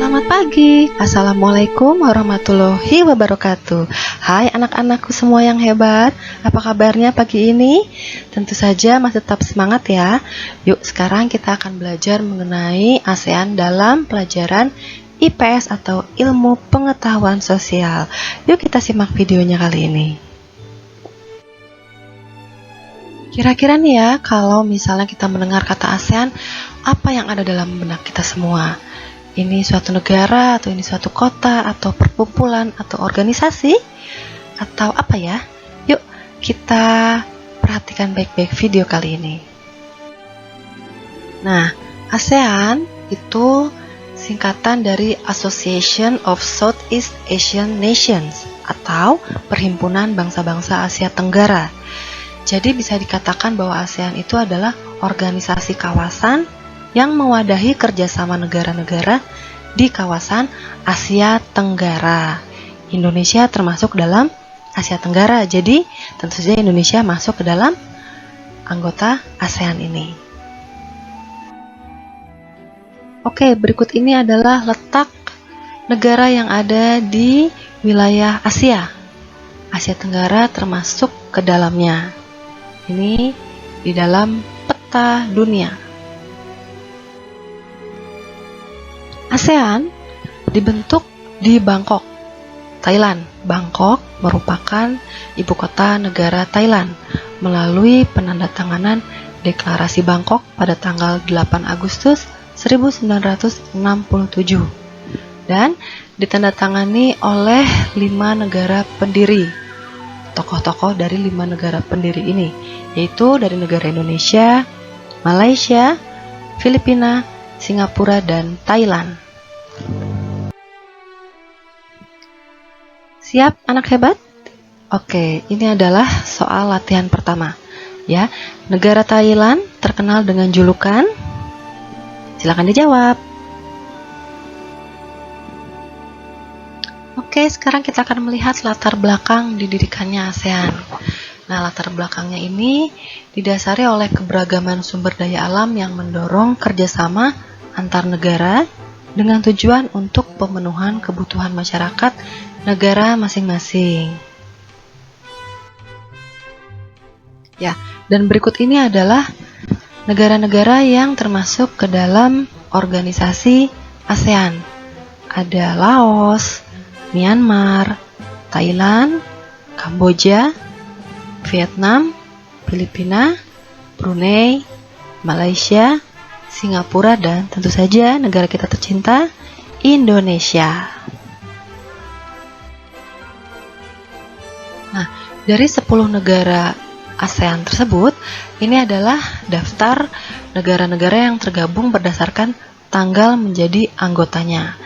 Selamat pagi, Assalamualaikum warahmatullahi wabarakatuh. Hai anak-anakku semua yang hebat, apa kabarnya pagi ini? Tentu saja masih tetap semangat ya. Yuk sekarang kita akan belajar mengenai ASEAN dalam pelajaran IPS atau Ilmu Pengetahuan Sosial. Yuk kita simak videonya kali ini. Kira-kira nih ya, kalau misalnya kita mendengar kata ASEAN, apa yang ada dalam benak kita semua? Ini suatu negara, atau ini suatu kota, atau perkumpulan, atau organisasi, atau apa ya? Yuk kita perhatikan baik-baik video kali ini. Nah, ASEAN itu singkatan dari Association of Southeast Asian Nations, atau Perhimpunan Bangsa-Bangsa Asia Tenggara. Jadi bisa dikatakan bahwa ASEAN itu adalah organisasi kawasan yang mewadahi kerjasama negara-negara di kawasan Asia Tenggara. Indonesia termasuk dalam Asia Tenggara, jadi tentu saja Indonesia masuk ke dalam anggota ASEAN ini. Oke, berikut ini adalah letak negara yang ada di wilayah Asia. Asia Tenggara termasuk ke dalamnya. Ini di dalam peta dunia. ASEAN dibentuk di Bangkok, Thailand. Bangkok merupakan ibu kota negara Thailand melalui penandatanganan Deklarasi Bangkok pada tanggal 8 Agustus 1967 dan ditandatangani oleh 5 negara pendiri. Tokoh-tokoh dari 5 negara pendiri ini, yaitu dari negara Indonesia, Malaysia, Filipina, Singapura, dan Thailand. Siap anak hebat? Oke, ini adalah soal latihan pertama. Ya, negara Thailand terkenal dengan julukan. Silakan dijawab. Oke, sekarang kita akan melihat latar belakang didirikannya ASEAN. Nah, latar belakangnya ini didasari oleh keberagaman sumber daya alam yang mendorong kerjasama antar negara dengan tujuan untuk pemenuhan kebutuhan masyarakat negara masing-masing. Ya, dan berikut ini adalah negara-negara yang termasuk ke dalam organisasi ASEAN. Ada Laos, Myanmar, Thailand, Kamboja, Vietnam, Filipina, Brunei, Malaysia, Singapura, dan tentu saja negara kita tercinta, Indonesia. Nah, dari 10 negara ASEAN tersebut, ini adalah daftar negara-negara yang tergabung berdasarkan tanggal menjadi anggotanya.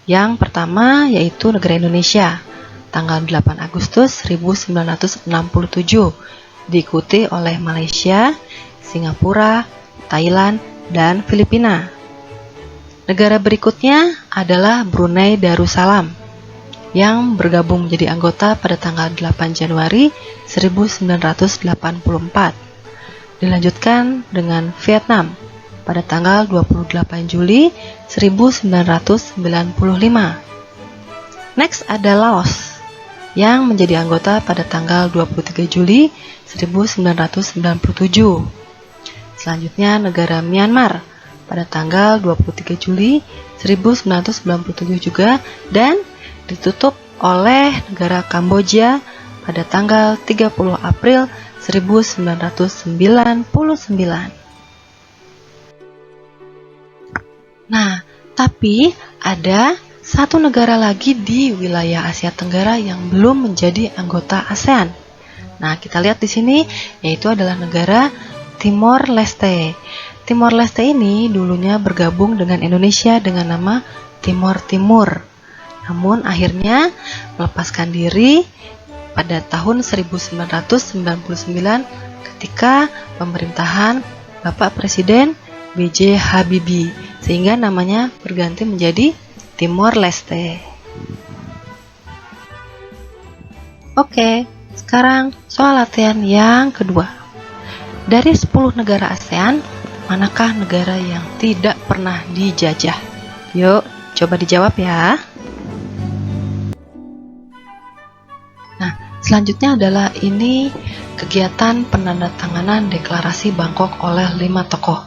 Yang pertama yaitu negara Indonesia, tanggal 8 Agustus 1967, diikuti oleh Malaysia, Singapura, Thailand, dan Filipina. Negara berikutnya adalah Brunei Darussalam yang bergabung menjadi anggota pada tanggal 8 Januari 1984. Dilanjutkan dengan Vietnam pada tanggal 28 Juli 1995. Next ada Laos yang menjadi anggota pada tanggal 23 Juli 1997. Selanjutnya negara Myanmar pada tanggal 23 Juli 1997 juga, dan ditutup oleh negara Kamboja pada tanggal 30 April 1999. Nah, tapi ada satu negara lagi di wilayah Asia Tenggara yang belum menjadi anggota ASEAN. Nah, kita lihat di sini, yaitu adalah negara Timor Leste. Timor Leste ini dulunya bergabung dengan Indonesia dengan nama Timor Timur. Namun akhirnya melepaskan diri pada tahun 1999 ketika pemerintahan Bapak Presiden B.J. Habibie, sehingga namanya berganti menjadi Timor Leste. Oke, sekarang soal latihan yang kedua. Dari 10 negara ASEAN, manakah negara yang tidak pernah dijajah? Yuk, Coba dijawab ya. Nah, selanjutnya adalah ini kegiatan penandatanganan deklarasi Bangkok oleh 5 tokoh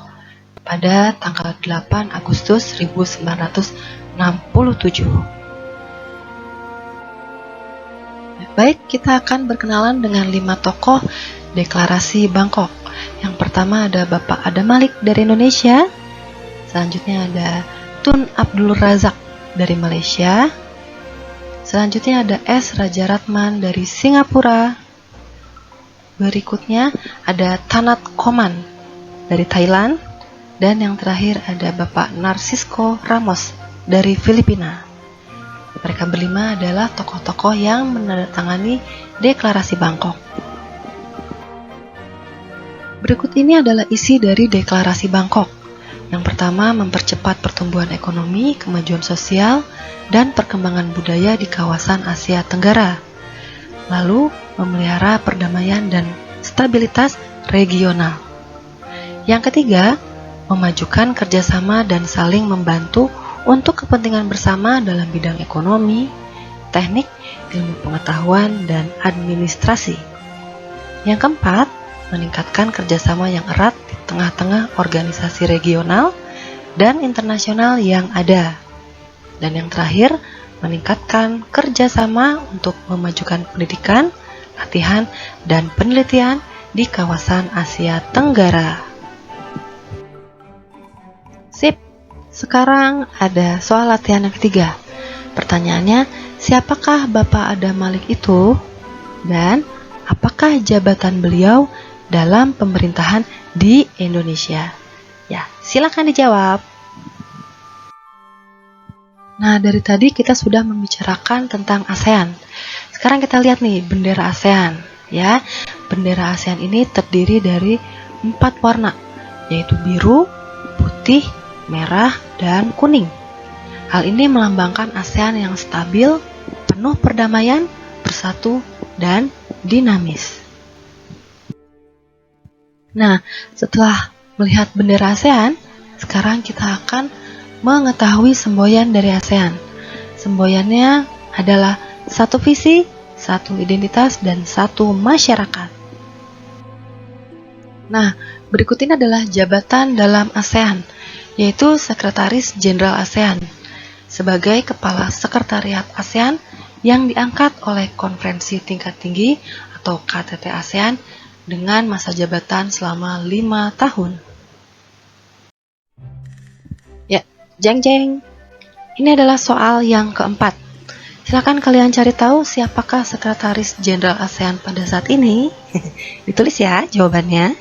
pada tanggal 8 Agustus 1967. Baik, kita akan berkenalan dengan 5 tokoh deklarasi Bangkok. Yang pertama ada Bapak Adam Malik dari Indonesia. Selanjutnya ada Tun Abdul Razak dari Malaysia. Selanjutnya ada S. Rajaratman dari Singapura. Berikutnya ada Tanat Koman dari Thailand. Dan yang terakhir ada Bapak Narcisco Ramos dari Filipina. Mereka berlima adalah tokoh-tokoh yang menandatangani deklarasi Bangkok. Berikut ini adalah isi dari deklarasi Bangkok. Yang pertama, mempercepat pertumbuhan ekonomi, kemajuan sosial, dan perkembangan budaya di kawasan Asia Tenggara. Lalu, memelihara perdamaian dan stabilitas regional. Yang ketiga, memajukan kerjasama dan saling membantu untuk kepentingan bersama dalam bidang ekonomi, teknik, ilmu pengetahuan, dan administrasi. Yang keempat, meningkatkan kerjasama yang erat di tengah-tengah organisasi regional dan internasional yang ada. Dan yang terakhir, meningkatkan kerjasama untuk memajukan pendidikan, latihan, dan penelitian di kawasan Asia Tenggara. Sip, sekarang ada soal latihan yang ketiga. Pertanyaannya, siapakah Bapak Adam Malik itu? Dan apakah jabatan beliau dalam pemerintahan di Indonesia? Ya, silakan dijawab. Nah, dari tadi kita sudah membicarakan tentang ASEAN. Sekarang kita lihat nih, bendera ASEAN. Ya, bendera ASEAN ini terdiri dari 4 warna, yaitu biru, putih, merah, dan kuning. Hal ini melambangkan ASEAN yang stabil, penuh perdamaian, bersatu, dan dinamis. Nah, setelah melihat bendera ASEAN, sekarang kita akan mengetahui semboyan dari ASEAN. Semboyannya adalah satu visi, satu identitas, dan satu masyarakat. Nah, berikut ini adalah jabatan dalam ASEAN, yaitu Sekretaris Jenderal ASEAN, sebagai Kepala Sekretariat ASEAN yang diangkat oleh Konferensi Tingkat Tinggi atau KTT ASEAN dengan masa jabatan selama 5 tahun. Ya, jeng-jeng. Ini adalah soal yang keempat. Silakan kalian cari tahu siapakah Sekretaris Jenderal ASEAN pada saat ini. Ditulis ya jawabannya.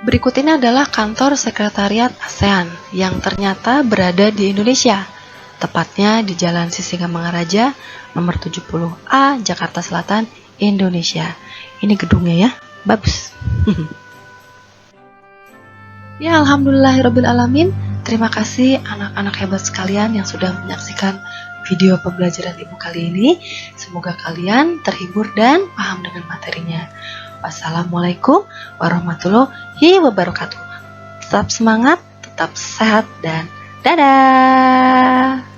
Berikut ini adalah kantor Sekretariat ASEAN yang ternyata berada di Indonesia, tepatnya di Jalan Sisingamangaraja, nomor 70A, Jakarta Selatan, Indonesia. Ini gedungnya ya, bagus. Ya, alhamdulillahirrabbilalamin. Terima kasih anak-anak hebat sekalian yang sudah menyaksikan video pembelajaran Ibu kali ini. Semoga kalian terhibur dan paham dengan materinya. Wassalamualaikum warahmatullahi wabarakatuh. Tetap semangat, tetap sehat, dan dadah!